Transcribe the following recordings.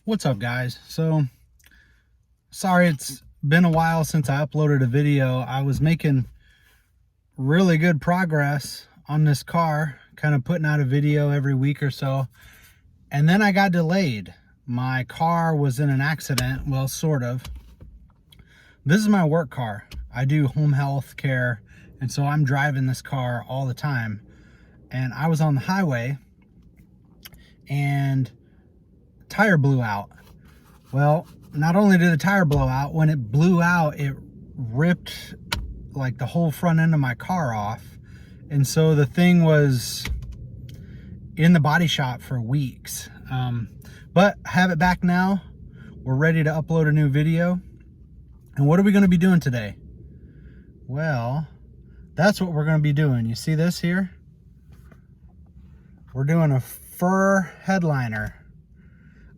What's up, guys? So sorry it's been a while since I uploaded a video. I was making really good progress on this car, kind of putting out a video every week or so, and then I got delayed. My car was in an accident. Well, sort of. This is my work car. I do home health care, and so I'm driving this car all the time. And I was on the highway and tire blew out. Well, not only did the tire blow out, when it blew out, it ripped like the whole front end of my car off. And so the thing was in the body shop for weeks. But I have it back now. We're ready to upload a new video. And what are we going to be doing today? Well, that's what we're going to be doing. You see this here? We're doing a fur headliner.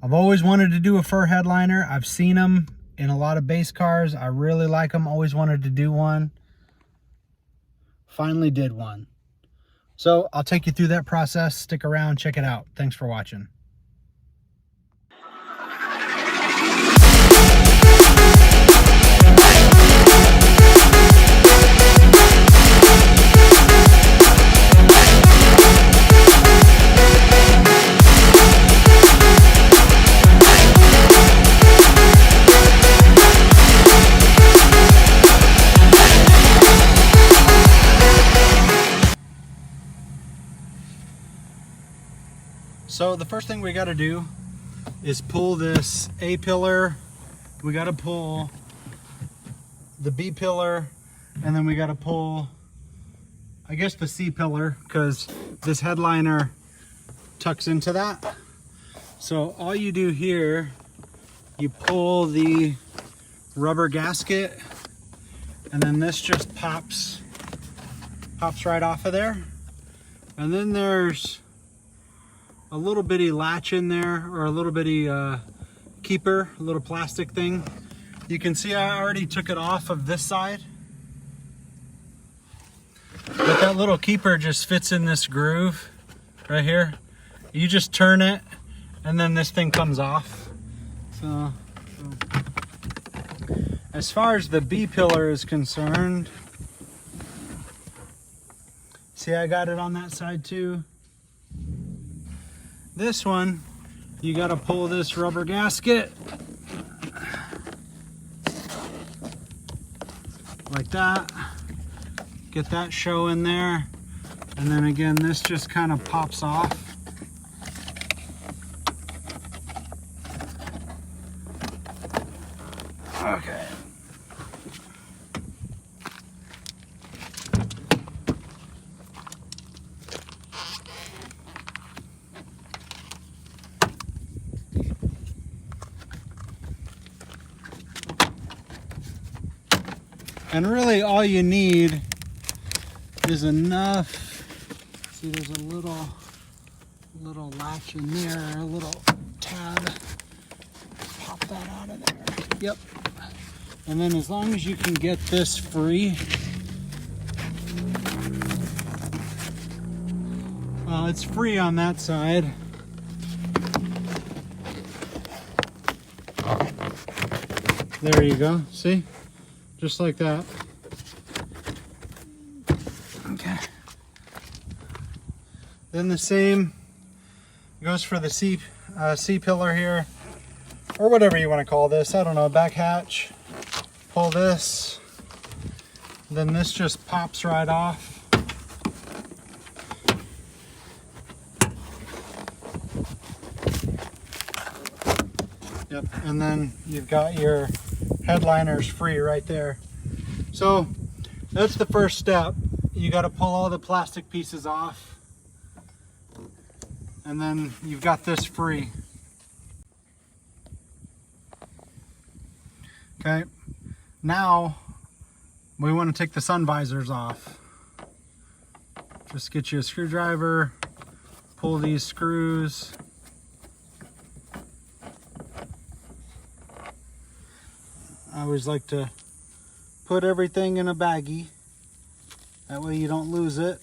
I've always wanted to do a fur headliner. I've seen them in a lot of base cars. I really like them. Always wanted to do one. Finally did one. So I'll take you through that process. Stick around, check it out. Thanks for watching. So the first thing we got to do is pull this A pillar, we got to pull the B pillar, and then we got to pull, I guess, the C pillar, because this headliner tucks into that. So all you do here, you pull the rubber gasket, and then this just pops right off of there. And then there's a little bitty latch in there, or a little bitty keeper, a little plastic thing. You can see I already took it off of this side. But that little keeper just fits in this groove right here. You just turn it and then this thing comes off. So as far as the B pillar is concerned, see, I got it on that side too. This one, you got to pull this rubber gasket like that, get that show in there, and then again this just kind of pops off. Okay. And really all you need is enough. See, there's a little latch in there, a little tab. Pop that out of there. Yep. And then as long as you can get this free, well, it's free on that side. There you go, see? Just like that. Okay. Then the same goes for the C pillar here, or whatever you want to call this. I don't know, back hatch. Pull this. Then this just pops right off. Yep, and then you've got your headliners free right there. So that's the first step. You got to pull all the plastic pieces off, and then you've got this free. Okay, now we want to take the sun visors off. Just get you a screwdriver, pull these screws. I always like to put everything in a baggie. That way you don't lose it.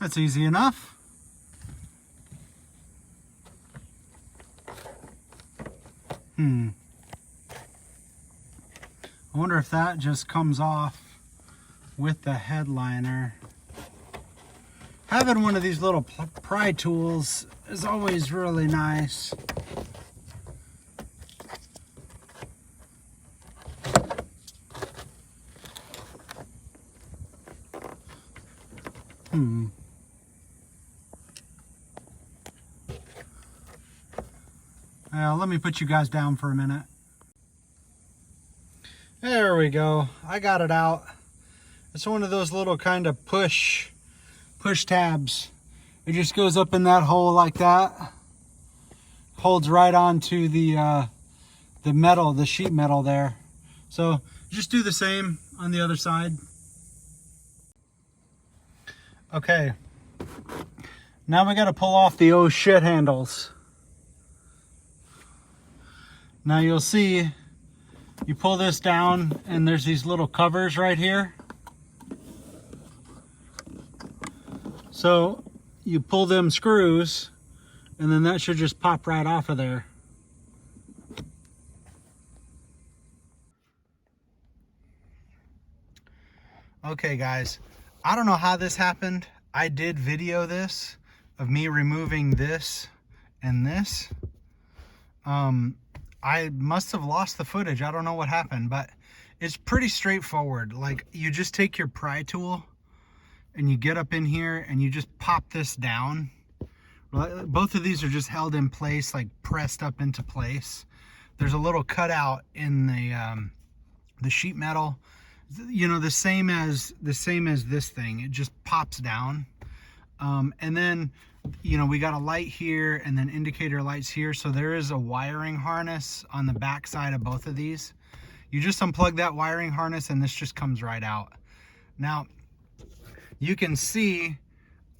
That's easy enough. I wonder if that just comes off with the headliner. Having one of these little pry tools is always really nice. Let me put you guys down for a minute. There we go. I got it out. It's one of those little kind of push tabs. It just goes up in that hole like that. Holds right onto the metal, the sheet metal there. So just do the same on the other side. Okay. Now we got to pull off the oh shit handles. Now you'll see, you pull this down and there's these little covers right here. So you pull them screws and then that should just pop right off of there. Okay guys, I don't know how this happened. I did video this of me removing this and this. I must have lost the footage. I don't know what happened, but it's pretty straightforward. Like, you just take your pry tool and you get up in here and you just pop this down. Both of these are just held in place, like pressed up into place. There's a little cutout in the sheet metal, you know, the same as this thing. It just pops down. And then, you know, we got a light here and then indicator lights here. So there is a wiring harness on the back side of both of these. You just unplug that wiring harness and this just comes right out. Now, you can see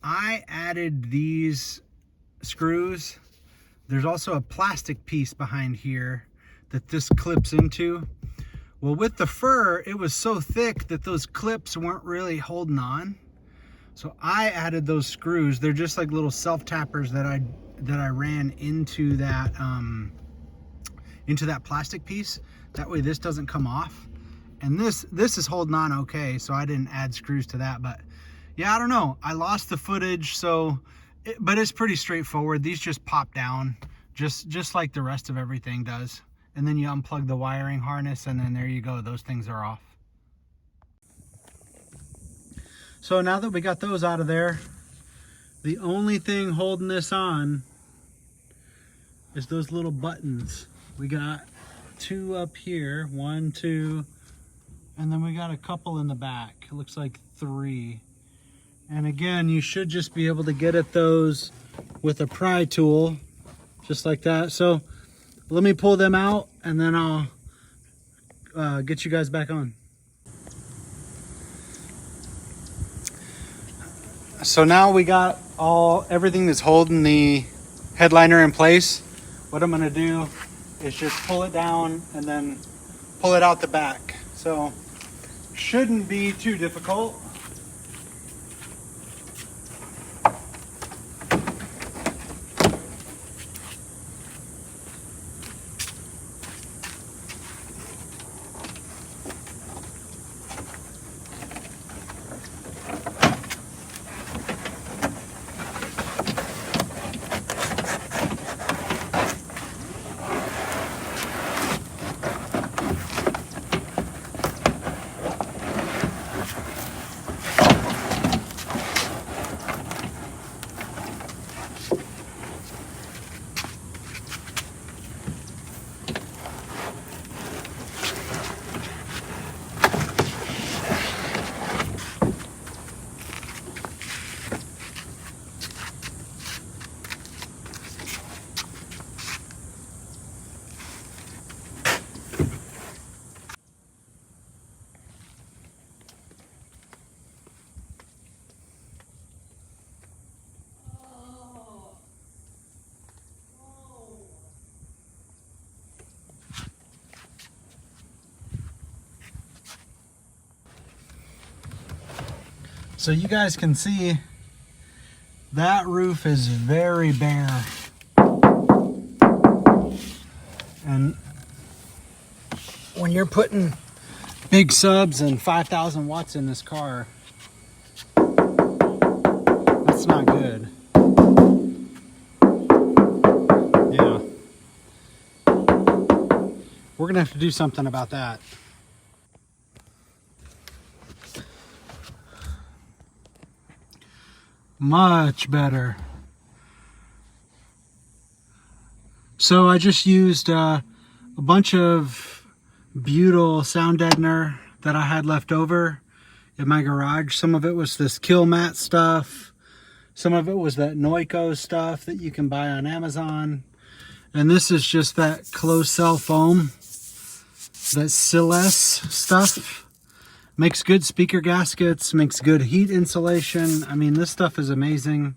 I added these screws. There's also a plastic piece behind here that this clips into. Well, with the fur, it was so thick that those clips weren't really holding on. So I added those screws. They're just like little self-tappers that I ran into that plastic piece. That way this doesn't come off. And this is holding on okay, so I didn't add screws to that. But yeah, I don't know. I lost the footage, but it's pretty straightforward. These just pop down, just like the rest of everything does. And then you unplug the wiring harness, and then there you go. Those things are off. So now that we got those out of there, the only thing holding this on is those little buttons. We got 2 up here, 1, 2, and then we got a couple in the back. It looks like 3. And again, you should just be able to get at those with a pry tool, just like that. So let me pull them out and then I'll get you guys back on. So now we got everything that's holding the headliner in place. What I'm gonna do is just pull it down and then pull it out the back. So shouldn't be too difficult. So you guys can see That roof is very bare. And when you're putting big subs and 5,000 watts in this car, that's not good. Yeah. We're gonna have to do something about that. Much better. So I just used a bunch of butyl sound deadener that I had left over in my garage. Some of it was this Kill Mat stuff. Some of it was that Noiko stuff that you can buy on Amazon. And this is just that closed cell foam, that Siles stuff. Makes good speaker gaskets, makes good heat insulation. I mean, this stuff is amazing.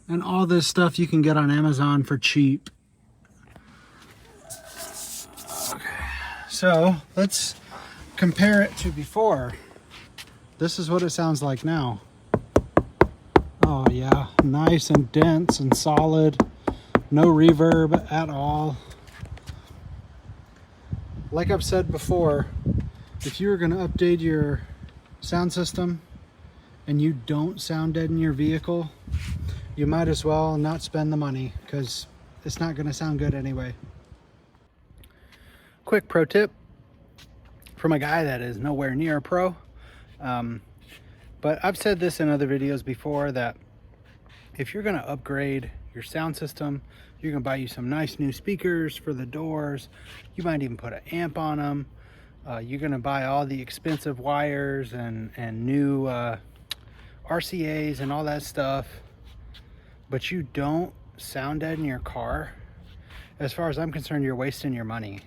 And all this stuff you can get on Amazon for cheap. Okay, so let's compare it to before. This is what it sounds like now. Oh yeah, nice and dense and solid. No reverb at all. Like I've said before, if you were going to update your sound system and you don't sound deaden your vehicle, you might as well not spend the money, because it's not going to sound good anyway. Quick pro tip from a guy that is nowhere near a pro. But I've said this in other videos before, that if you're going to upgrade your sound system, you're going to buy you some nice new speakers for the doors. You might even put an amp on them. You're going to buy all the expensive wires and new RCAs and all that stuff, but you don't sound deaden your car. As far as I'm concerned, you're wasting your money.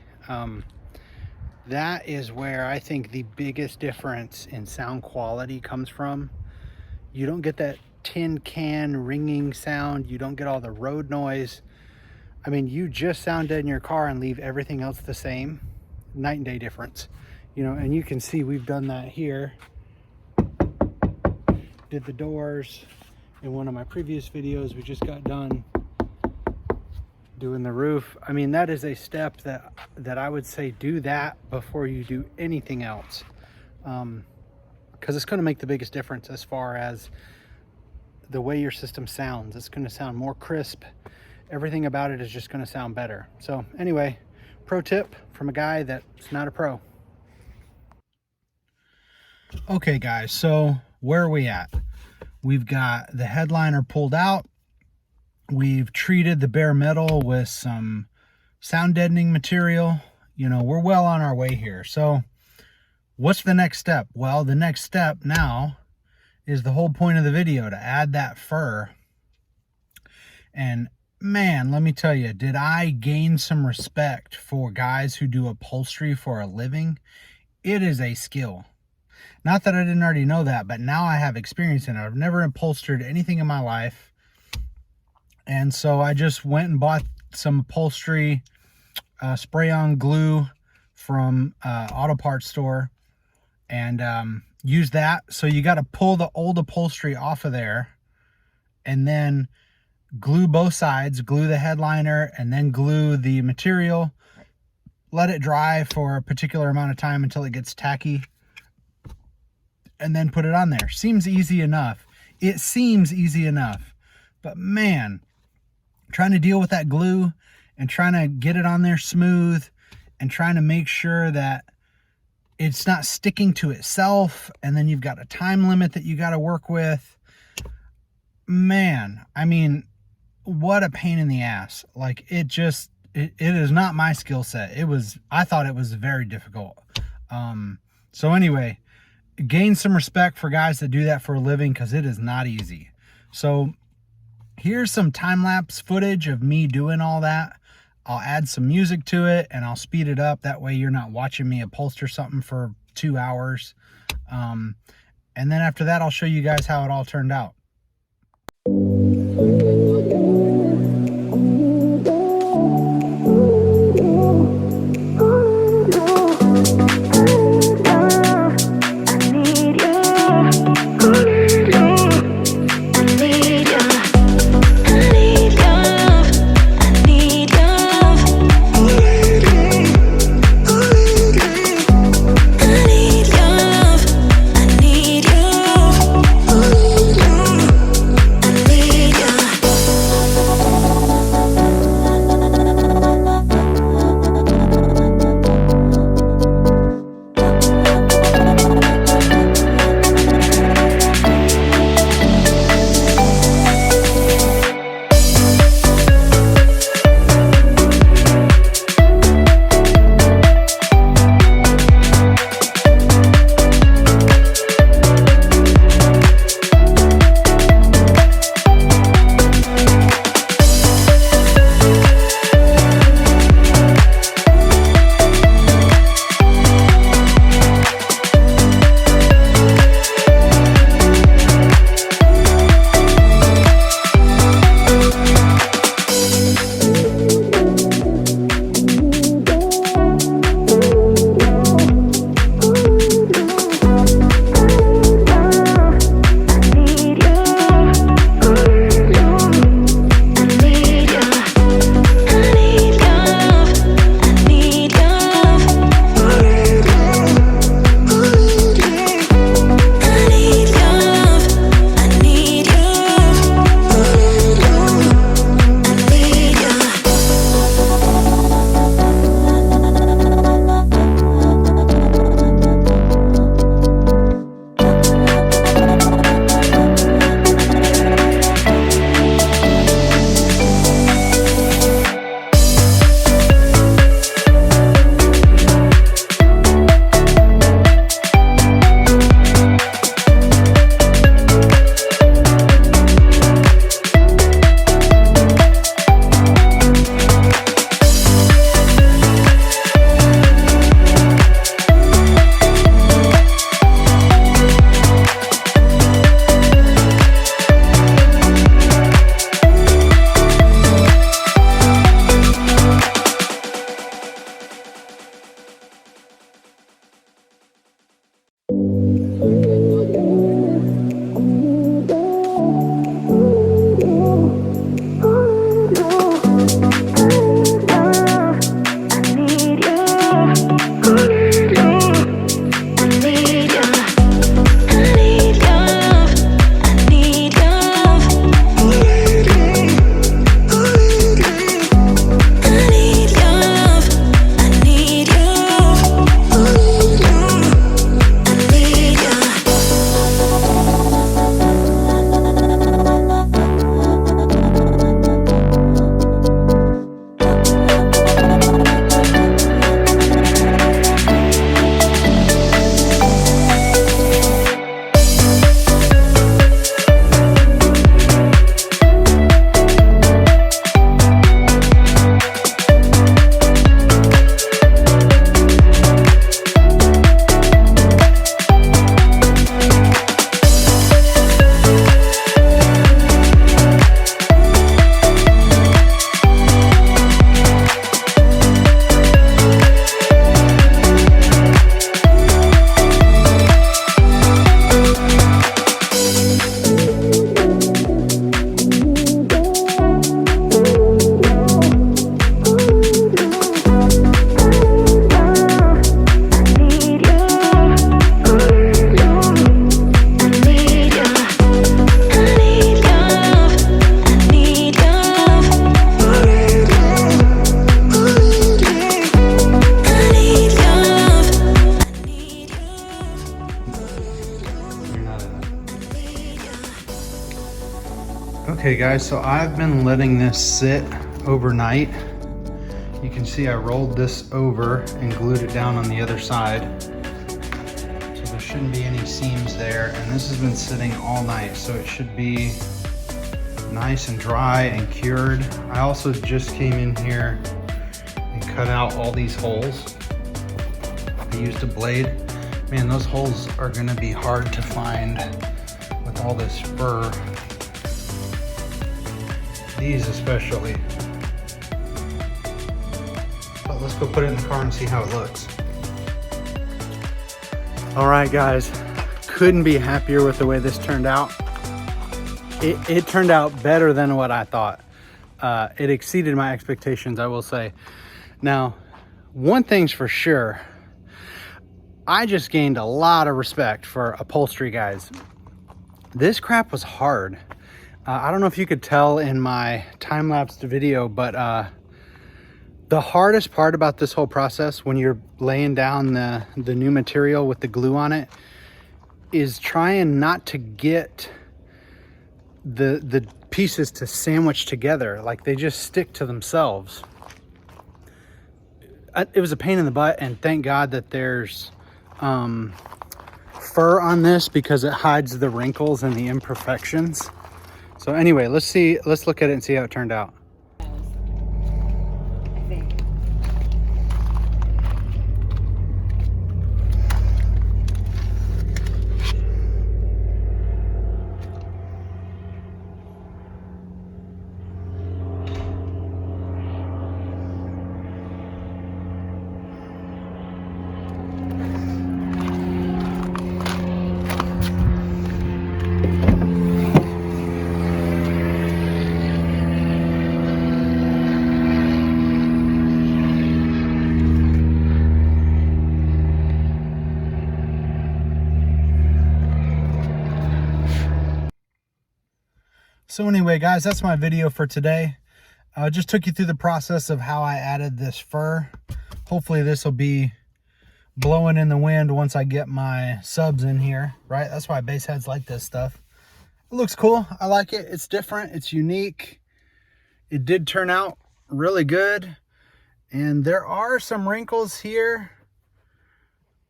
That is where I think the biggest difference in sound quality comes from. You don't get that tin can ringing sound. You don't get all the road noise. I mean, you just sound deaden your car and leave everything else the same. Night and day difference, you know. And you can see we've done that here. Did the doors in one of my previous videos. We just got done doing the roof. I mean, that is a step that I would say do that before you do anything else, because it's going to make the biggest difference as far as the way your system sounds. It's going to sound more crisp. Everything about it is just going to sound better. So anyway, pro tip from a guy that's not a pro. Okay guys, so where are we at? We've got the headliner pulled out. We've treated the bare metal with some sound deadening material. You know, we're well on our way here. So what's the next step? Well, the next step now is the whole point of the video, to add that fur. And man, let me tell you, did I gain some respect for guys who do upholstery for a living? It is a skill. Not that I didn't already know that, but now I have experience in it. I've never upholstered anything in my life. And so I just went and bought some upholstery spray-on glue from auto parts store, and use that. So you got to pull the old upholstery off of there and then glue both sides, glue the headliner, and then glue the material. Let it dry for a particular amount of time until it gets tacky, and then put it on there. Seems easy enough. It seems easy enough, but man, trying to deal with that glue and trying to get it on there smooth and trying to make sure that it's not sticking to itself, and then you've got a time limit that you got to work with. Man, I mean, what a pain in the ass. Like, it is not my skill set. I thought it was very difficult. So anyway, gain some respect for guys that do that for a living, because it is not easy. So here's some time-lapse footage of me doing all that. I'll add some music to it and I'll speed it up. That way you're not watching me upholster something for 2 hours. And then after that, I'll show you guys how it all turned out. I need Okay guys, so I've been letting this sit overnight. You can see I rolled this over and glued it down on the other side. So there shouldn't be any seams there. And this has been sitting all night, so it should be nice and dry and cured. I also just came in here and cut out all these holes. I used a blade. Man, those holes are gonna be hard to find with all this fur. These especially. But let's go put it in the car and see how it looks. All right, guys, couldn't be happier with the way this turned out. It turned out better than what I thought. It exceeded my expectations, I will say. Now, one thing's for sure, I just gained a lot of respect for upholstery guys. This crap was hard. I don't know if you could tell in my time-lapsed video, but the hardest part about this whole process when you're laying down the new material with the glue on it is trying not to get the pieces to sandwich together. Like they just stick to themselves. It was a pain in the butt, and thank God that there's fur on this because it hides the wrinkles and the imperfections. So anyway, let's look at it and see how it turned out. I think. So anyway, guys, that's my video for today. I just took you through the process of how I added this fur. Hopefully this will be blowing in the wind once I get my subs in here, right? That's why base heads like this stuff. It looks cool. I like it. It's different. It's unique. It did turn out really good. And there are some wrinkles here,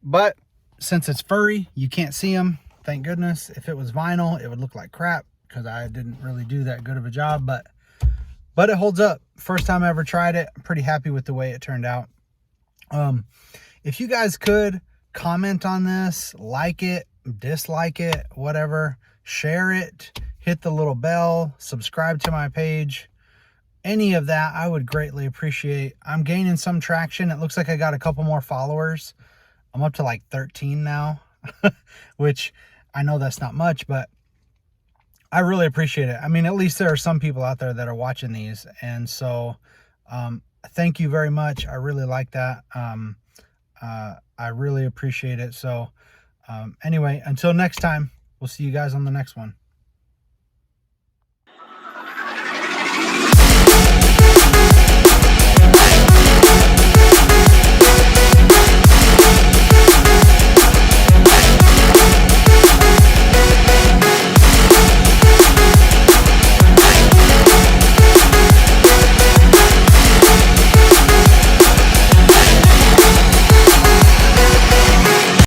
but since it's furry, you can't see them. Thank goodness. If it was vinyl, it would look like crap, because I didn't really do that good of a job, but it holds up. First time I ever tried it. I'm pretty happy with the way it turned out. If you guys could comment on this, like it, dislike it, whatever, share it, hit the little bell, subscribe to my page, any of that, I would greatly appreciate. I'm gaining some traction. It looks like I got a couple more followers. I'm up to like 13 now, which I know that's not much, but I really appreciate it. I mean, at least there are some people out there that are watching these. And so thank you very much. I really like that. I really appreciate it. So anyway, until next time, we'll see you guys on the next one.